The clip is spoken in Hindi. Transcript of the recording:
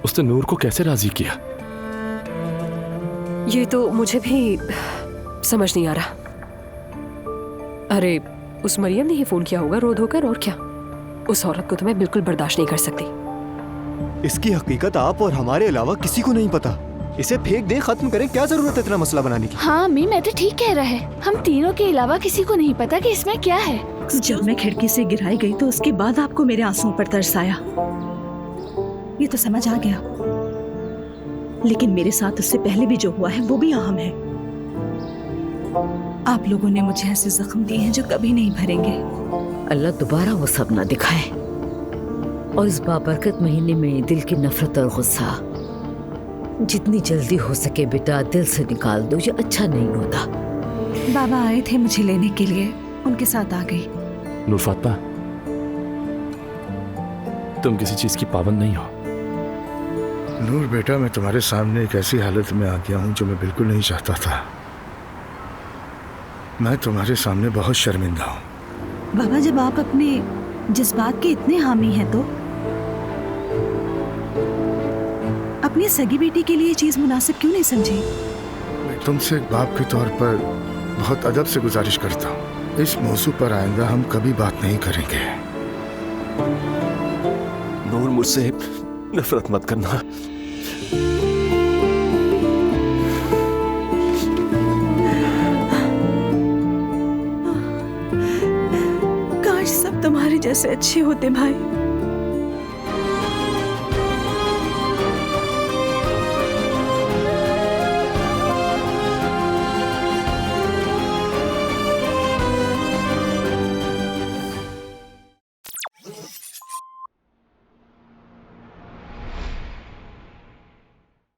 उसने नूर को कैसे राजी किया? ये तो मुझे भी समझ नहीं आ रहा। अरे उस मरियम ने ही फोन किया होगा रो धोकर, और क्या। उस औरत को तो मैं बिल्कुल बर्दाश्त नहीं कर सकती। इसकी हकीकत आप और हमारे अलावा किसी को नहीं पता। इसे फेंक दे, खत्म करें, क्या जरूरत है इतना मसला बनाने की? हाँ अम्मी, मैं तो ठीक कह रहा है। हम तीनों के अलावा किसी को नहीं पता कि इसमें क्या है। जब मैं खिड़की से गिराई गई तो उसके बाद आपको मेरे आंसुओं पर तरस आया, ये तो समझ आ गया। लेकिन मेरे साथ उससे पहले भी जो हुआ है वो भी अहम है। आप लोगों ने मुझे ऐसे जख्म दिए हैं जो कभी नहीं भरेंगे। अल्लाह दोबारा वो सब ना दिखाए, और इस बाबरकत महीने में दिल की नफरत और गुस्सा जितनी जल्दी हो सके बेटा दिल से निकाल दो। ये अच्छा नहीं होता। बाबा आए थे मुझे लेने के लिए, उनके साथ आ गई। नूर फातिमा, तुम किसी चीज की पाबंद नहीं हो। नूर बेटा, मैं तुम्हारे सामने एक ऐसी हालत में आ गया हूँ जो मैं बिल्कुल नहीं चाहता था। मैं तुम्हारे सामने बहुत शर्मिंदा हूँ। बाबा, जब आप अपने जज्बात के इतने हामी हैं तो अपनी सगी बेटी के लिए ये चीज मुनासिब क्यों नहीं समझी? मैं तुमसे एक बाप के तौर पर बहुत अदब से गुजारिश करता हूँ, इस मौजू पर आइंदा हम कभी बात नहीं करेंगे। नूर, मुझसे नफरत मत करना। काश सब तुम्हारे जैसे अच्छे होते भाई।